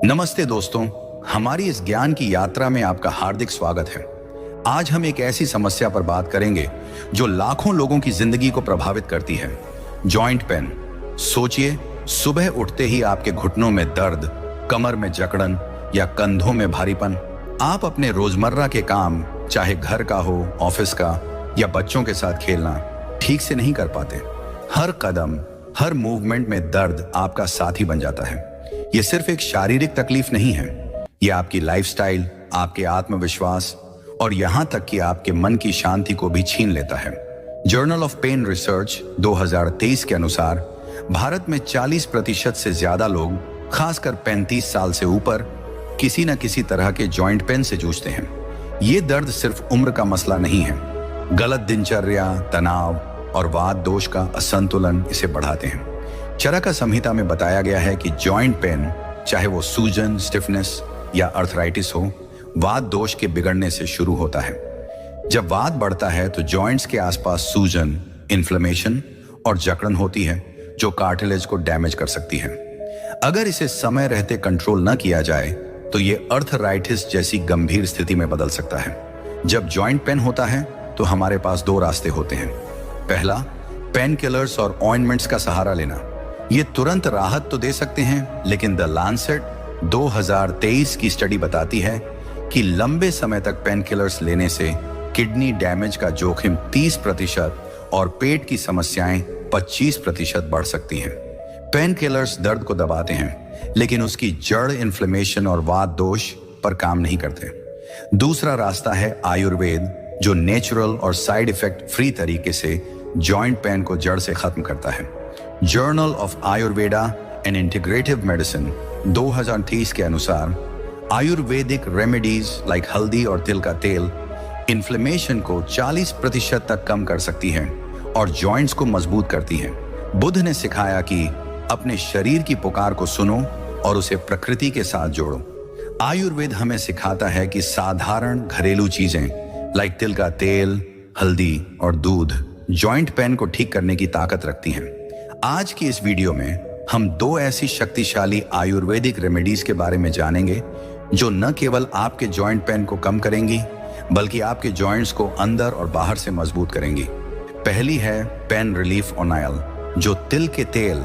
नमस्ते दोस्तों, हमारी इस ज्ञान की यात्रा में आपका हार्दिक स्वागत है। आज हम एक ऐसी समस्या पर बात करेंगे जो लाखों लोगों की जिंदगी को प्रभावित करती है, जॉइंट पेन। सोचिए, सुबह उठते ही आपके घुटनों में दर्द, कमर में जकड़न या कंधों में भारीपन। आप अपने रोजमर्रा के काम, चाहे घर का हो, ऑफिस का या बच्चों के साथ खेलना, ठीक से नहीं कर पाते। हर कदम, हर मूवमेंट में दर्द आपका साथी बन जाता है। ये सिर्फ एक शारीरिक तकलीफ नहीं है, ये आपकी लाइफस्टाइल, आपके आत्मविश्वास और यहां तक कि आपके मन की शांति को भी छीन लेता है। जर्नल ऑफ पेन रिसर्च 2023 के अनुसार भारत में 40% से ज्यादा लोग, खासकर 35 साल से ऊपर, किसी न किसी तरह के जॉइंट पेन से जूझते हैं। ये दर्द सिर्फ उम्र का मसला नहीं है। गलत दिनचर्या, तनाव और वात दोष का असंतुलन इसे बढ़ाते हैं। चरका संहिता में बताया गया है कि जॉइंट पेन, चाहे वो सूजन, स्टिफनेस या अर्थराइटिस हो, वात दोष के बिगड़ने से शुरू होता है। जब वात बढ़ता है तो जॉइंट्स के आसपास सूजन, इन्फ्लेमेशन और जकड़न होती है, जो कार्टिलेज को डैमेज कर सकती है। अगर इसे समय रहते कंट्रोल न किया जाए तो ये अर्थराइटिस जैसी गंभीर स्थिति में बदल सकता है। जब जॉइंट पेन होता है तो हमारे पास दो रास्ते होते हैं। पहला, पेन किलर्स और ऑइंटमेंट्स का सहारा लेना। ये तुरंत राहत तो दे सकते हैं, लेकिन द लांसेट 2023 की स्टडी बताती है कि लंबे समय तक पेन किलर्स लेने से किडनी डैमेज का जोखिम 30% और पेट की समस्याएं 25% बढ़ सकती हैं। पेन किलर्स दर्द को दबाते हैं, लेकिन उसकी जड़, इन्फ्लेमेशन और वात दोष पर काम नहीं करते। दूसरा रास्ता है आयुर्वेद, जो नेचुरल और साइड इफेक्ट फ्री तरीके से जॉइंट पेन को जड़ से खत्म करता है। Journal of Ayurveda and integrative medicine 2023 के अनुसार आयुर्वेदिक रेमेडीज लाइक हल्दी और तिल का तेल इन्फ्लेमेशन को 40% तक कम कर सकती है और जॉइंट्स को मजबूत करती है। बुद्ध ने सिखाया कि अपने शरीर की पुकार को सुनो और उसे प्रकृति के साथ जोड़ो। आयुर्वेद हमें सिखाता है कि साधारण घरेलू चीजें लाइक तिल का तेल, हल्दी और दूध जॉइंट पेन को ठीक करने की ताकत रखती हैं। आज की इस वीडियो में हम दो ऐसी शक्तिशाली आयुर्वेदिक रेमेडीज के बारे में जानेंगे जो न केवल आपके जॉइंट पेन को कम करेंगी, बल्कि आपके जॉइंट्स को अंदर और बाहर से मजबूत करेंगी। पहली है पेन रिलीफ ऑयल, जो तिल के तेल,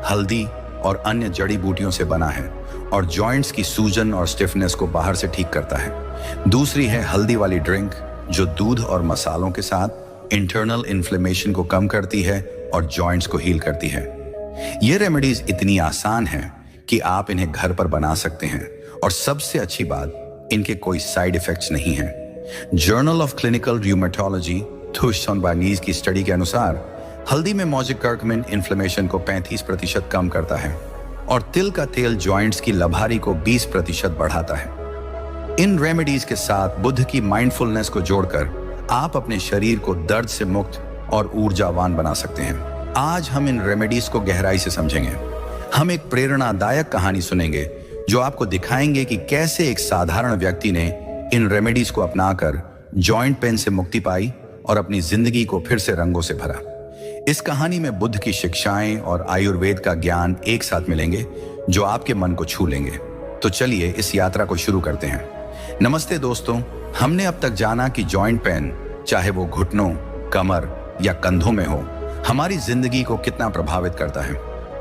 हल्दी और अन्य जड़ी बूटियों से बना है और जॉइंट्स की सूजन और स्टिफनेस को बाहर से ठीक करता है। दूसरी है हल्दी वाली ड्रिंक, जो दूध और मसालों के साथ इंटरनल इन्फ्लेमेशन को कम करती है और जॉइंट्स को हील करती है। ये रेमेडीज इतनी आसान हैं कि आप इन्हें घर पर बना सकते हैं और सबसे अच्छी बात, इनके कोई साइड इफेक्ट्स नहीं हैं। जर्नल ऑफ क्लिनिकल र्यूमेटोलॉजी थुशसोनबानीज की स्टडी के अनुसार हल्दी में मौजूद कर्कमिन इन्फ्लेमेशन को 35% कम करता है और तिल का तेल जॉइंट्स की लभारी को 20% बढ़ाता है। इन रेमेडीज के साथ बुद्ध की माइंडफुलनेस को जोड़कर आप अपने शरीर को दर्द से मुक्त और ऊर्जावान बना सकते हैं। आज हम इन रेमेडीज को गहराई से समझेंगे। हम एक प्रेरणादायक कहानी सुनेंगे जो आपको दिखाएंगे कि कैसे एक साधारण व्यक्ति ने इन रेमेडीज को अपनाकर जॉइंट पेन से मुक्ति पाई और अपनी जिंदगी को फिर से रंगों से भरा। इस कहानी में बुद्ध की शिक्षाएं और आयुर्वेद का ज्ञान एक साथ मिलेंगे जो आपके मन को छू लेंगे। तो चलिए इस यात्रा को शुरू करते हैं। नमस्ते दोस्तों, हमने अब तक जाना कि जॉइंट पेन, चाहे वो घुटनों, कमर या कंधों में हो, हमारी जिंदगी को कितना प्रभावित करता है।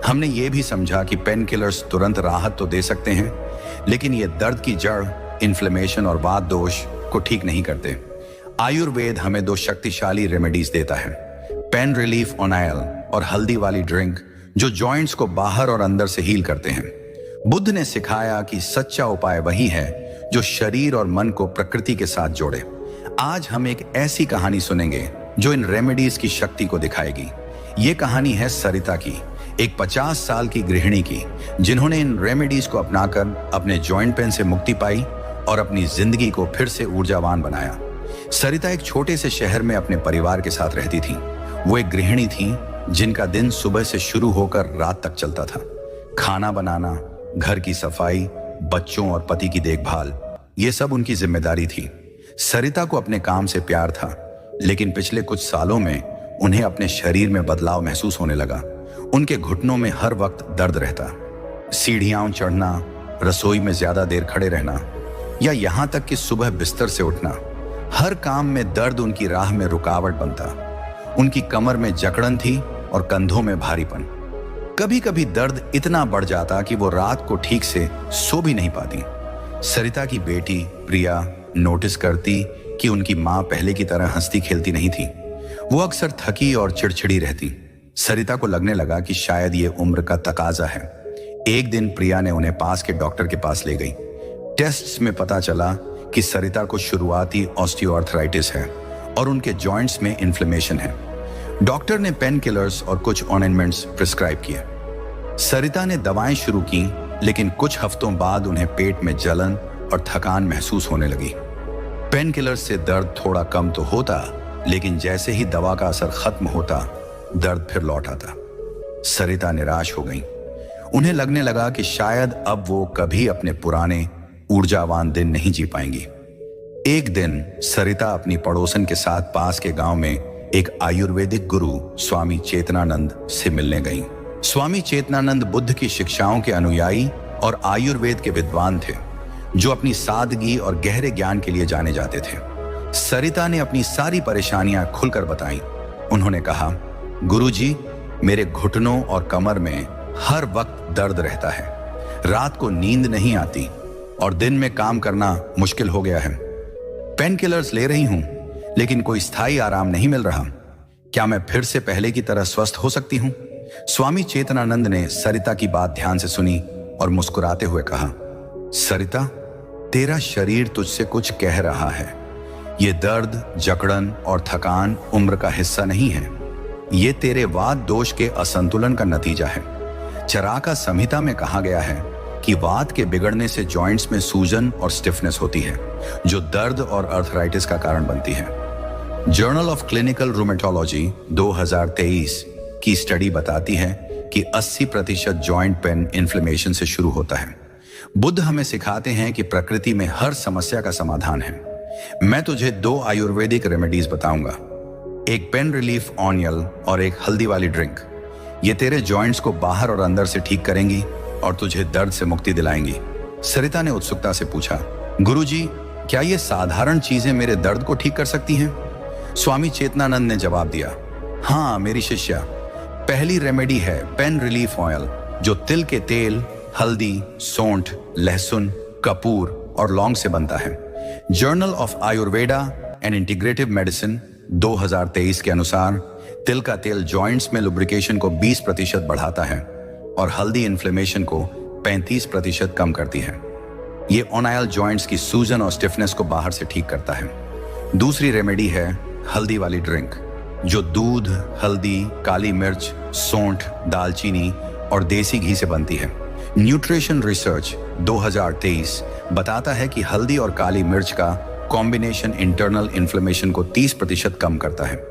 हमने ये भी समझा कि पेन किलर्स तुरंत राहत तो दे सकते हैं, लेकिन ये दर्द की जड़, इन्फ्लेमेशन और वात दोष को ठीक नहीं करते। आयुर्वेद हमें दो शक्तिशाली रेमेडीज देता है, पेन रिलीफ ऑयल और हल्दी वाली ड्रिंक, जो जॉइंट्स को बाहर और अंदर से हील करते हैं। बुद्ध ने सिखाया कि सच्चा उपाय वही है जो शरीर और मन को प्रकृति के साथ जोड़े। आज हम एक ऐसी कहानी सुनेंगे जो इन रेमेडीज की शक्ति को दिखाएगी। ये कहानी है सरिता की, एक 50 साल की गृहिणी की, जिन्होंने इन रेमेडीज को अपनाकर अपने जॉइंट पेन से मुक्ति पाई और अपनी जिंदगी को फिर से ऊर्जावान बनाया। सरिता एक छोटे से शहर में अपने परिवार के साथ रहती थी। वो एक गृहिणी थी जिनका दिन सुबह से शुरू होकर रात तक चलता था। खाना बनाना, घर की सफाई, बच्चों और पति की देखभाल, ये सब उनकी जिम्मेदारी थी। सरिता को अपने काम से प्यार था, लेकिन पिछले कुछ सालों में उन्हें अपने शरीर में बदलाव महसूस होने लगा। उनके घुटनों में हर वक्त दर्द रहता, सीढ़ियां चढ़ना, रसोई में ज्यादा देर खड़े रहना या यहाँ तक कि सुबह बिस्तर से उठना, हर काम में दर्द उनकी राह में रुकावट बनता। उनकी कमर में जकड़न थी और कंधों में भारीपन। कभी कभी दर्द इतना बढ़ जाता कि वो रात को ठीक से सो भी नहीं पाती। सरिता की बेटी प्रिया नोटिस करती कि उनकी माँ पहले की तरह हंसती खेलती नहीं थी। वो अक्सर थकी और चिड़चिड़ी रहती। सरिता को लगने लगा कि शायद ये उम्र का तकाजा है। एक दिन प्रिया ने उन्हें पास के डॉक्टर के पास ले गई। टेस्ट्स में पता चला कि सरिता को शुरुआती ऑस्टियोआर्थराइटिस है और उनके जॉइंट्स में इन्फ्लेमेशन है। डॉक्टर ने पेन किलर्स और कुछ ऑइंटमेंट्स प्रिस्क्राइब किए। सरिता ने दवाएं शुरू की, लेकिन कुछ हफ्तों बाद उन्हें पेट में जलन और थकान महसूस होने लगी। पेन किलर्स से दर्द थोड़ा कम तो होता, लेकिन जैसे ही दवा का असर खत्म होता, दर्द फिर लौट आता। सरिता निराश हो गई। उन्हें लगने लगा कि शायद अब वो कभी अपने पुराने ऊर्जावान दिन नहीं जी पाएंगी। एक दिन सरिता अपनी पड़ोसन के साथ पास के गांव में एक आयुर्वेदिक गुरु स्वामी चेतनानंद से मिलने गई। स्वामी चेतनानंद बुद्ध की शिक्षाओं के अनुयायी और आयुर्वेद के विद्वान थे, जो अपनी सादगी और गहरे ज्ञान के लिए जाने जाते थे। सरिता ने अपनी सारी परेशानियां खुलकर बताई। उन्होंने कहा, गुरुजी, मेरे घुटनों और कमर में हर वक्त दर्द रहता है। रात को नींद नहीं आती और दिन में काम करना मुश्किल हो गया है। पेन किलर्स ले रही हूं, लेकिन कोई स्थायी आराम नहीं मिल रहा। क्या मैं फिर से पहले की तरह स्वस्थ हो सकती हूं? स्वामी चेतनानंद ने सरिता की बात ध्यान से सुनी और मुस्कुराते हुए कहा, सरिता, तेरा शरीर तुझसे कुछ कह रहा है। ये दर्द, जकड़न और थकान उम्र का हिस्सा नहीं है। ये तेरे वात दोष के असंतुलन का नतीजा है। चराका संहिता में कहा गया है कि वात के बिगड़ने से जॉइंट्स में सूजन और स्टिफनेस होती है, जो दर्द और अर्थराइटिस का कारण बनती है। जर्नल ऑफ क्लिनिकल रूमेटोलॉजी 2023 की स्टडी बताती है कि 80% जॉइंट पेन इन्फ्लेमेशन से शुरू होता है। बुद्ध हमें सिखाते हैं कि प्रकृति में हर समस्या का समाधान है। मैं तुझे 2 आयुर्वेदिक रेमेडीज बताऊंगा, एक पेन रिलीफ ऑनियल और एक हल्दी वाली ड्रिंक। ये तेरे जॉइंट्स को बाहर और अंदर से ठीक करेंगी और तुझे दर्द से मुक्ति दिलाएंगी। सरिता ने उत्सुकता से पूछा, गुरुजी, क्या ये साधारण चीजें मेरे दर्द को ठीक कर सकती हैं? स्वामी चेतनानंद ने जवाब दिया, हाँ मेरी शिष्या, पहली रेमेडी है पेन रिलीफ ऑयल, जो तिल के तेल, हल्दी, सौंठ, लहसुन, कपूर और लौंग से बनता है। Journal of Ayurveda and integrative medicine 2023 के अनुसार तिल का तेल जॉइंट्स में लुब्रिकेशन को 20% बढ़ाता है और हल्दी इन्फ्लेमेशन को 35% कम करती है। ये ऑनायल जॉइंट्स की सूजन और स्टिफनेस को बाहर से ठीक करता है। दूसरी रेमेडी है हल्दी वाली ड्रिंक, जो दूध, हल्दी, काली मिर्च, सौंठ, दालचीनी और देसी घी से बनती है। न्यूट्रिशन रिसर्च 2023 बताता है कि हल्दी और काली मिर्च का कॉम्बिनेशन इंटरनल इन्फ्लेमेशन को 30% कम करता है।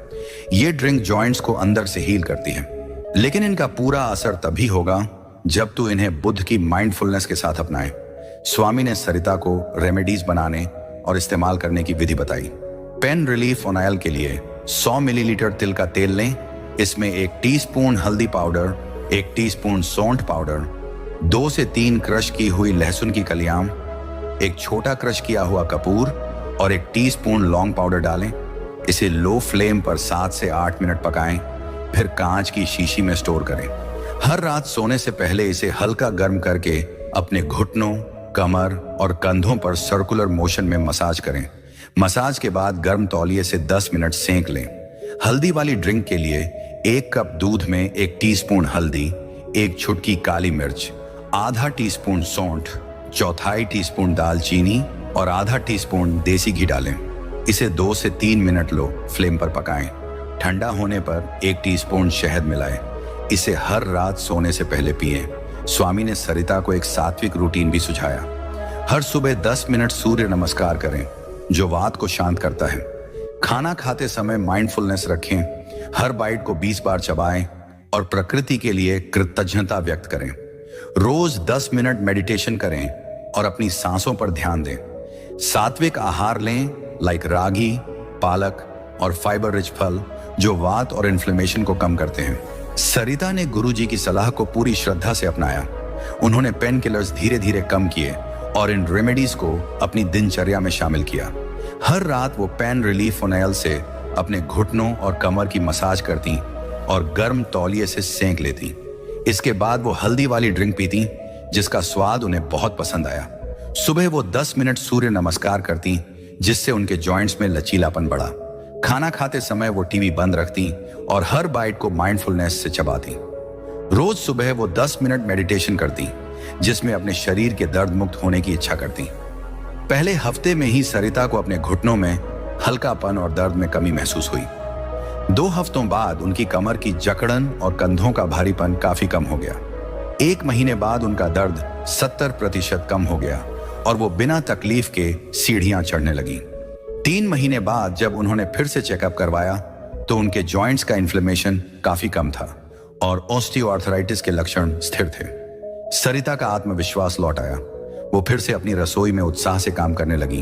ये ड्रिंक जॉइंट्स को अंदर से हील करती है, लेकिन इनका पूरा असर तभी होगा जब तू इन्हें बुद्ध की माइंडफुलनेस के साथ अपनाए। स्वामी ने सरिता को रेमेडीज बनाने और इस्तेमाल करने की विधि बताई। पेन रिलीफ ऑयल के लिए 100 मिलीलीटर तिल का तेल लें। इसमें 1 टीस्पून हल्दी पाउडर, 1 टीस्पून सौंठ पाउडर, 2 से 3 क्रश की हुई लहसुन की कलियां, एक छोटा क्रश किया हुआ कपूर और 1 टीस्पून लौंग पाउडर डालें। इसे लो फ्लेम पर 7 से 8 मिनट पकाएं, फिर कांच की शीशी में स्टोर करें। हर रात सोने से पहले इसे हल्का गर्म करके अपने घुटनों, कमर और कंधों पर सर्कुलर मोशन में मसाज करें। मसाज के बाद गर्म तौलिए से 10 मिनट सेंक लें। हल्दी वाली ड्रिंक के लिए 1 कप दूध में 1 टीस्पून हल्दी, 1 चुटकी काली मिर्च, आधा टीस्पून सौंठ, 1/4 टीस्पून दालचीनी और आधा टीस्पून देसी घी डालें। इसे 2 से 3 मिनट लो फ्लेम पर पकाएं। ठंडा होने पर 1 टीस्पून शहद मिलाएं। इसे हर रात सोने से पहले पिएं। स्वामी ने सरिता को एक सात्विक रूटीन भी सुझाया। हर सुबह 10 मिनट सूर्य नमस्कार करें, जो वात को शांत करता है। खाना खाते समय माइंडफुलनेस रखें। हर बाइट को 20 बार चबाएं और प्रकृति के लिए कृतज्ञता व्यक्त करें। रोज 10 मिनट मेडिटेशन करें और अपनी सांसों पर ध्यान दें। सात्विक आहार लें, लाइक रागी, पालक और फाइबर रिच फल, जो वात और इन्फ्लेमेशन को कम करते हैं। सरिता ने गुरुजी की सलाह को पूरी श्रद्धा से अपनाया। उन्होंने पेन किलर्स धीरे धीरे कम किए और इन रेमेडीज को अपनी दिनचर्या में शामिल किया। हर रात वो पेन रिलीफ ऑयल से अपने घुटनों और कमर की मसाज करती और गर्म तौलिए से सेंक लेती। इसके बाद वो हल्दी वाली ड्रिंक पीती, जिसका स्वाद उन्हें बहुत पसंद आया। सुबह वो 10 मिनट सूर्य नमस्कार करती, जिससे उनके जॉइंट्स में लचीलापन बढ़ा। खाना खाते समय वो टीवी बंद रखती और हर बाइट को माइंडफुलनेस से चबाती। रोज सुबह वो 10 मिनट मेडिटेशन करती, जिसमें अपने शरीर के दर्द मुक्त होने की इच्छा करती। पहले हफ्ते में ही सरिता को अपने घुटनों में हल्कापन और दर्द में कमी महसूस हुई। 2 हफ्तों बाद उनकी कमर की जकड़न और कंधों का भारीपन काफी कम हो गया। 1 महीने बाद उनका दर्द 70% कम हो गया और वो बिना तकलीफ के सीढ़ियां चढ़ने लगी। 3 महीने बाद जब उन्होंने फिर से चेकअप करवाया तो उनके जॉइंट्स का इन्फ्लेमेशन काफी कम था और ऑस्टियोआर्थराइटिस के लक्षण स्थिर थे। सरिता का आत्मविश्वास लौट आया। वो फिर से अपनी रसोई में उत्साह से काम करने लगी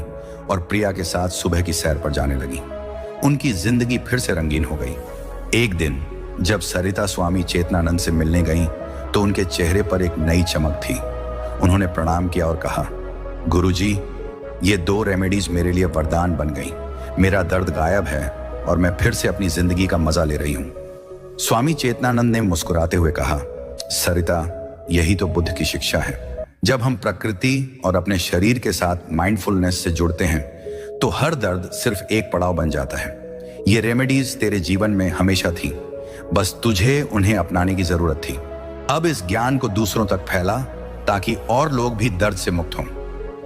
और प्रिया के साथ सुबह की सैर पर जाने लगी। उनकी जिंदगी फिर से रंगीन हो गई। एक दिन जब सरिता स्वामी चेतनानंद से मिलने गईं, तो उनके चेहरे पर एक नई चमक थी। उन्होंने प्रणाम किया और कहा, गुरुजी, ये 2 रेमेडीज मेरे लिए वरदान बन गई। मेरा दर्द गायब है और मैं फिर से अपनी जिंदगी का मजा ले रही हूं। स्वामी चेतनानंद ने मुस्कुराते हुए कहा, सरिता, यही तो बुद्ध की शिक्षा है। जब हम प्रकृति और अपने शरीर के साथ माइंडफुलनेस से जुड़ते हैं तो हर दर्द सिर्फ एक पड़ाव बन जाता है। ये रेमेडीज तेरे जीवन में हमेशा थी, बस तुझे उन्हें अपनाने की जरूरत थी। अब इस ज्ञान को दूसरों तक फैला ताकि और लोग भी दर्द से मुक्त हों।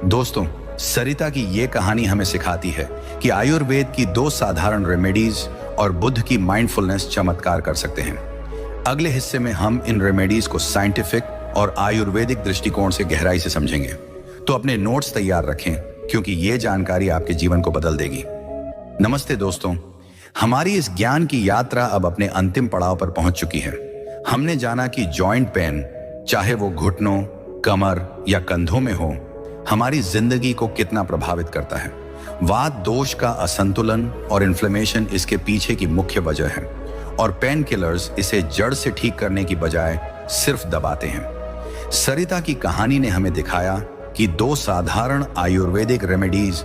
दोस्तों, सरिता की ये कहानी हमें सिखाती है कि आयुर्वेद की 2 साधारण रेमेडीज और बुद्ध की माइंडफुलनेस चमत्कार कर सकते हैं। अगले हिस्से में हम इन रेमेडीज को साइंटिफिक और आयुर्वेदिक दृष्टिकोण से गहराई से समझेंगे। तो अपने नोट्स तैयार रखें, क्योंकि ये जानकारी आपके जीवन को बदल देगी। नमस्ते दोस्तों, हमारी इस ज्ञान की यात्रा अब अपने अंतिम पड़ाव पर पहुंच चुकी है। हमने जाना कि जॉइंट पेन, चाहे वो घुटनों, कमर या कंधों में हो, हमारी जिंदगी को कितना प्रभावित करता है। वात दोष का असंतुलन और इन्फ्लेमेशन इसके पीछे की मुख्य वजह है और पेन किलर्स इसे जड़ से ठीक करने की बजाय सिर्फ दबाते हैं। सरिता की कहानी ने हमें दिखाया कि 2 साधारण Ayurvedic remedies,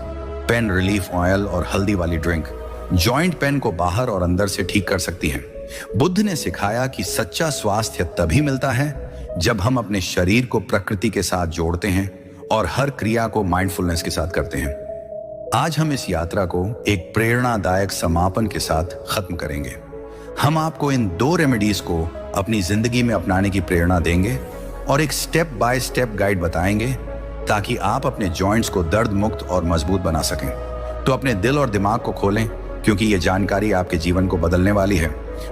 pain relief oil और हल्दी वाली ड्रिंक, जॉइंट पेन को बाहर और अंदर से ठीक कर सकती हैं। बुद्ध ने सिखाया कि सच्चा स्वास्थ्य तभी मिलता है जब हम अपने शरीर को प्रकृति के साथ जोड़ते हैं और हर क्रिया को माइंडफुलनेस के साथ करते हैं। आज हम इस यात्रा को एक प्रेरणादायक समापन के साथ खत्म करेंगे। हम आपको इन 2 रेमेडीज को अपनी जिंदगी में अपनाने की प्रेरणा देंगे और एक स्टेप बाय स्टेप गाइड बताएंगे ताकि आप अपने जॉइंट्स को दर्द मुक्त और मजबूत बना सकें। तो अपने दिल और दिमाग को खोलें, क्योंकि ये जानकारी आपके जीवन को बदलने वाली है।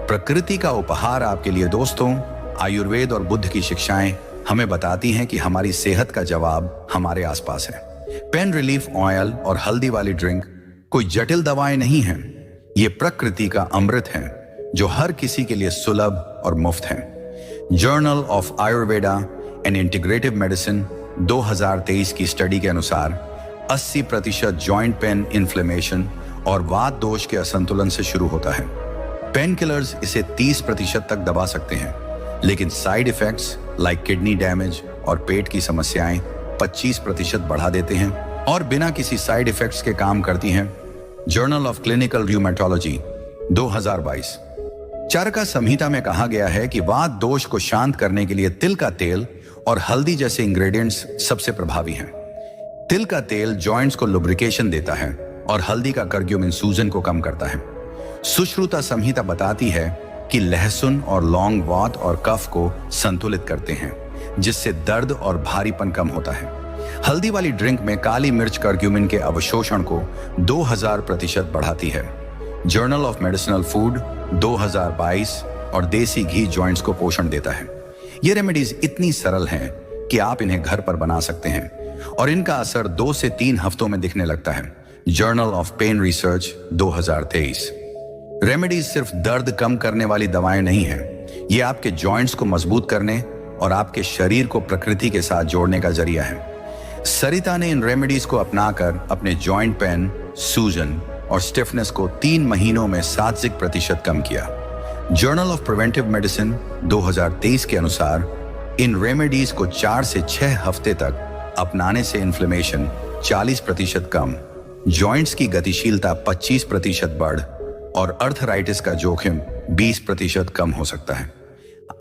प्रकृति का उपहार आपके लिए दोस्तों, आयुर्वेद और बुद्ध की शिक्षाएं हमें बताती हैं कि हमारी सेहत का जवाब हमारे आसपास है। पेन रिलीफ ऑयल और हल्दी वाली ड्रिंक कोई जटिल दवाएं नहीं हैं। ये प्रकृति का अमृत है जो हर किसी के लिए सुलभ और मुफ्त है। Journal of Ayurveda and integrative medicine 2023 की स्टडी के अनुसार 80% जॉइंट पेन इन्फ्लेमेशन और वात दोष के असंतुलन से शुरू होता है। पेन किलर्स इसे 30% तक दबा सकते हैं, लेकिन side effects like kidney damage और पेट की समस्याएं 25% बढ़ा देते हैं और बिना किसी साइड इफेक्ट्स के काम करती हैं। Journal of clinical rheumatology 2022। Charaka Samhita में कहा गया है कि वात दोष को शांत करने के लिए तिल का तेल और हल्दी जैसे इंग्रेडिएंट्स सबसे प्रभावी हैं। तिल का तेल जॉइंट्स को लुब्रिकेशन देता है और हल्दी का कर्क्यूमिन सूजन को कम करता है। सुश्रुता संहिता बताती है कि लहसुन और लौंग वात और कफ को संतुलित करते हैं, जिससे दर्द और भारीपन कम होता है। हल्दी वाली ड्रिंक में काली मिर्च कर्क्यूमिन के अवशोषण को 2000% बढ़ाती है। जर्नल ऑफ मेडिसिनल फूड 2022 और देसी घी जॉइंट्स को पोषण देता है। ये रेमेडीज इतनी सरल हैं कि आप इन्हें घर पर बना सकते हैं और इनका असर 2 से 3 हफ्तों में दिखने लगता है। Journal of pain research 2023। Remedies सिर्फ दर्द कम करने वाली दवाएं नहीं हैं, ये आपके जॉइंट्स को मजबूत करने और आपके शरीर को प्रकृति के साथ जोड़ने का जरिया है। सरिता ने इन रेमेडीज को अपनाकर अपने जॉइंट पेन, सूजन और स्टिफनेस को 3 महीनों में 70% कम किया। जर्नल ऑफ प्रिवेंटिव मेडिसिन 2023 के अनुसार इन रेमेडीज को 4 से 6 हफ्ते तक अपनाने से इन्फ्लेमेशन 40% कम, जॉइंट्स की गतिशीलता 25% बढ़ और अर्थराइटिस का जोखिम 20% कम हो सकता है।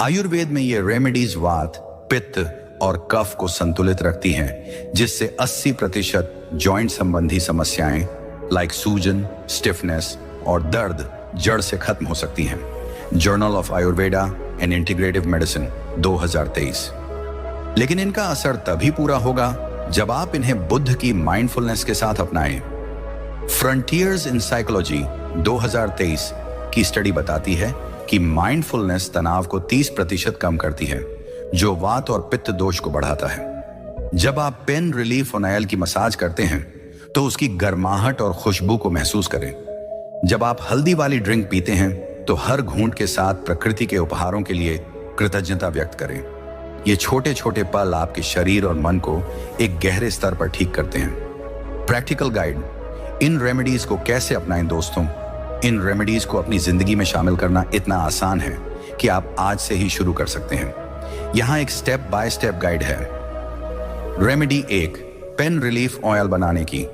आयुर्वेद में ये रेमेडीज वात, पित्त और कफ को संतुलित रखती हैं, जिससे 80% जॉइंट संबंधी समस्याएं लाइक सूजन, स्टिफनेस और दर्द जड़ से खत्म हो सकती हैं। Journal of Ayurveda and integrative medicine 2023। लेकिन इनका असर तभी पूरा होगा जब आप इन्हें बुद्ध की माइंडफुलनेस के साथ अपनाएं। फ्रंटियर्स इन साइकोलॉजी 2023 की स्टडी बताती है कि माइंडफुलनेस तनाव को 30% कम करती है, जो वात और पित्त दोष को बढ़ाता है। जब आप पेन रिलीफ ऑयल की मसाज करते हैं तो उसकी गर्माहट और खुशबू को महसूस करें। जब आप हल्दी वाली ड्रिंक पीते हैं तो हर घूंट के साथ प्रकृति के उपहारों के लिए कृतज्ञता व्यक्त करें। ये छोटे छोटे पल आपके शरीर और मन को एक गहरे स्तर पर ठीक करते हैं। प्रैक्टिकल गाइड, इन रेमेडीज को कैसे अपनाएं दोस्तों। इन रेमेडीज को अपनी जिंदगी में शामिल करना इतना आसान है कि आप आज से ही शुरू कर सकते हैं। यहाँ एक स्टेप बाय स्टेप गाइड है। रेमेडी 1, पेन रिलीफ ऑयल बनाने की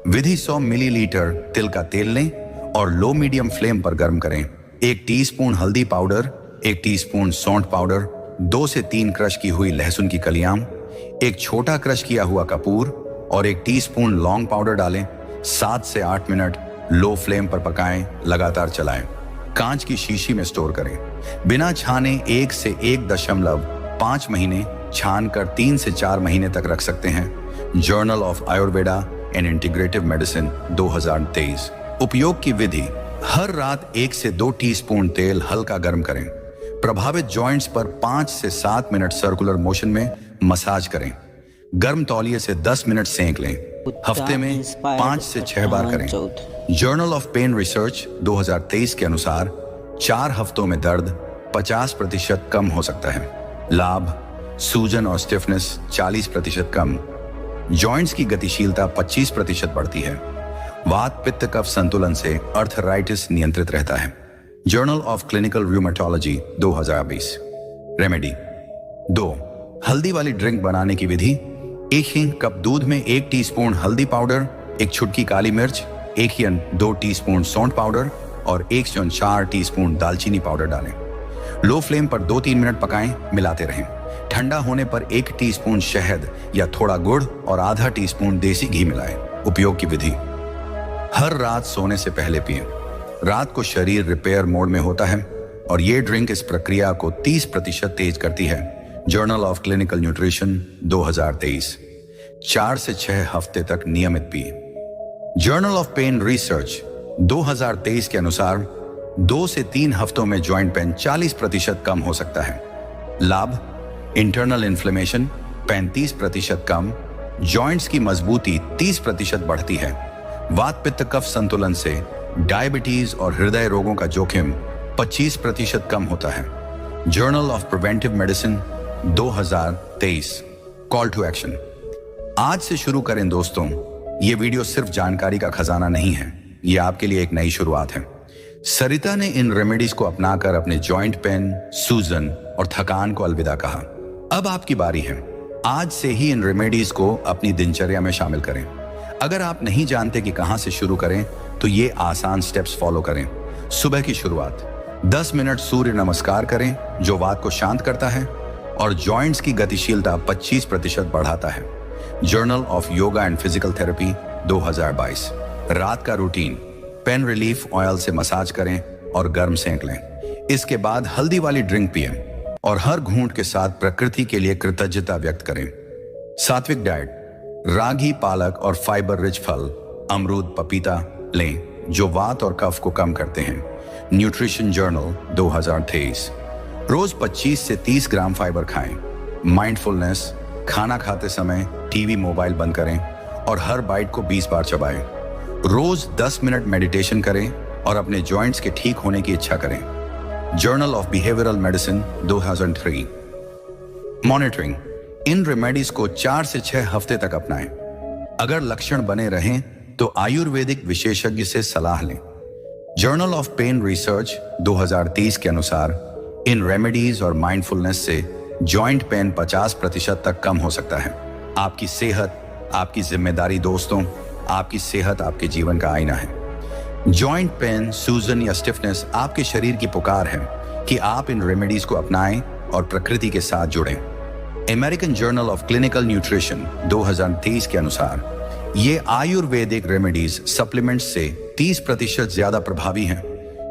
विधि। 100 मिलीलीटर तिल का तेल लें और लो मीडियम फ्लेम पर गर्म करें। 1 टीस्पून हल्दी पाउडर, 1 टीस्पून सौंठ पाउडर, 2 से 3 क्रश की हुई लहसुन की कलियां, 1 छोटा क्रश किया हुआ कपूर और 1 टीस्पून लौंग पाउडर डालें। 7 से 8 मिनट लो फ्लेम पर पकाएं, लगातार चलाएं। कांच की शीशी में स्टोर करें। बिना छाने 1 से 1.5 महीने, छान कर 3 से 4 महीने तक रख सकते हैं। Journal of Ayurveda and integrative medicine 2023। उपयोग की विधि, हर रात 1 से 2 टीस्पून तेल हल्का गर्म करें। प्रभावित जॉइंट्स पर 5 से 7 मिनट सर्कुलर मोशन में मसाज करें। गर्म तौलिए से 10 मिनट सेंक लें। हफ्ते में 5 से 6 बार करें। जर्नल ऑफ पेन रिसर्च 2023 के अनुसार 4 हफ्तों में दर्द 50% कम हो सकता है। लाभ, सूजन और स्टिफनेस 40% कम, जॉइंट्स की गतिशीलता 25% बढ़ती है। वात पित्त कफ संतुलन से अर्थराइटिस नियंत्रित रहता है। Journal of clinical rheumatology 2020। Remedy 2, हल्दी वाली ड्रिंक बनाने की विधि। 1 कप दूध में 1 टीस्पून हल्दी पाउडर, 1 छुटकी काली मिर्च, 2 टीस्पून सौंठ पाउडर और 4 टीस्पून दालचीनी पाउडर डालें। लो फ्लेम पर 2-3 मिनट पकाएं, मिलाते रहें। ठंडा होने पर 1 टीस्पून शहद या थोड़ा गुड़ और आधा टीस्पून देसी घी मिलाएं। उपयोग की विधि, हर रात सोने से पहले पिएं। रात को शरीर रिपेयर मोड में होता है और ये ड्रिंक इस प्रक्रिया को 30% तेज करती है। Journal of clinical nutrition 2023। 4 से 6 हफ्ते तक नियमित पिए। जर्नल ऑफ पेन रिसर्च 2023 के अनुसार 2 से 3 हफ्तों में जॉइंट पेन 40% कम हो सकता है। लाभ, इंटरनल इन्फ्लेमेशन 35% कम, जॉइंट्स की मजबूती 30% बढ़ती है। वात पित्त कफ संतुलन से डायबिटीज और हृदय रोगों का जोखिम 25% कम होता है। Journal of preventive medicine 2023। Call to action, आज से शुरू करें दोस्तों। ये वीडियो सिर्फ जानकारी का खजाना नहीं है, ये आपके लिए एक नई शुरुआत है। सरिता ने इन रेमेडीज को अपनाकर अपने जॉइंट पेन, सूजन और थकान को अलविदा कहा। अब आपकी बारी है। आज से ही इन रेमेडीज को अपनी दिनचर्या में शामिल करें। अगर आप नहीं जानते कि कहां से शुरू करें तो ये आसान स्टेप्स फॉलो करें। सुबह की शुरुआत, 10 मिनट सूर्य नमस्कार करें जो वात को शांत करता है और जॉइंट्स की गतिशीलता 25% बढ़ाता है। Journal of yoga and physical therapy 2022। रात का रूटीन, पेन रिलीफ ऑयल से मसाज करें और गर्म सेंक लें। इसके बाद हल्दी वाली ड्रिंक पिएं और हर घूंट के साथ प्रकृति के लिए कृतज्ञता व्यक्त करें। सात्विक डाइट, रागी, पालक और फाइबर रिच फल, अमरूद, पपीता लें जो वात और कफ को कम करते हैं। Nutrition journal 2023। रोज 25 से 30 ग्राम फाइबर खाएं। माइंडफुलनेस, खाना खाते समय टीवी मोबाइल बंद करें और हर बाइट को 20 बार चबाएं। रोज 10 मिनट मेडिटेशन करें और अपने जॉइंट्स के ठीक होने की इच्छा करें। Journal of behavioural medicine 2003। Monitoring, in remedies को 4 से 6 हफ्ते तक अपनाएं। अगर लक्षण बने रहें तो आयुर्वेदिक विशेषज्ञ से सलाह लें। जर्नल ऑफ पेन रिसर्च 2030 के अनुसार इन रेमेडीज और माइंडफुलनेस से जॉइंट पेन 50% तक कम हो सकता है। आपकी सेहत आपकी जिम्मेदारी दोस्तों, आपकी सेहत आपके जीवन का आईना है। जॉइंट पेन, सूजन या स्टिफनेस आपके शरीर की पुकार है कि आप इन रेमेडीज को अपनाएं और प्रकृति के साथ जुड़ें। American journal of clinical nutrition 2023 के अनुसार ये आयुर्वेदिक रेमेडीज सप्लीमेंट्स से 30% ज्यादा प्रभावी हैं,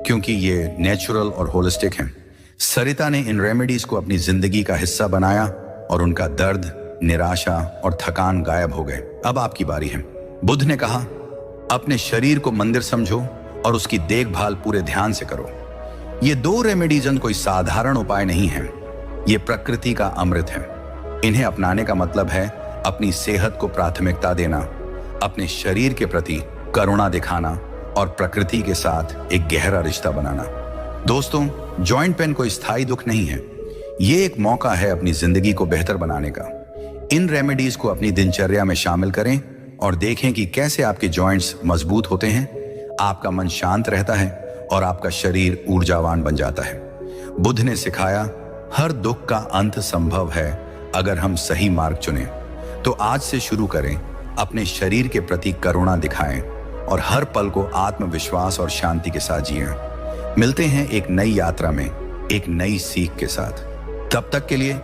क्योंकि ये नेचुरल और होलिस्टिक हैं। सरिता ने इन रेमेडीज को अपनी जिंदगी का हिस्सा बनाया और उनका दर्द, निराशा और थकान गायब हो गए। अब आपकी बारी है। बुद्ध ने कहा, अपने शरीर को मंदिर समझो और उसकी देखभाल पूरे ध्यान से करो। ये 2 रेमेडीज कोई साधारण उपाय नहीं है, ये प्रकृति का अमृत है। इन्हें अपनाने का मतलब है अपनी सेहत को प्राथमिकता देना, अपने शरीर के प्रति करुणा दिखाना और प्रकृति के साथ एक गहरा रिश्ता बनाना। दोस्तों, जॉइंट पेन कोई स्थायी दुख नहीं है, ये एक मौका है अपनी जिंदगी को बेहतर बनाने का। इन रेमेडीज को अपनी दिनचर्या में शामिल करें और देखें कि कैसे आपके जॉइंट्स मजबूत होते हैं, आपका मन शांत रहता है और आपका शरीर ऊर्जावान बन जाता है। बुद्ध ने सिखाया, हर दुख का अंत संभव है अगर हम सही मार्ग चुनें। तो आज से शुरू करें, अपने शरीर के प्रति करुणा दिखाएं और हर पल को आत्मविश्वास और शांति के साथ जिएं। मिलते हैं एक नई यात्रा में, एक नई सीख के साथ। तब तक के लिए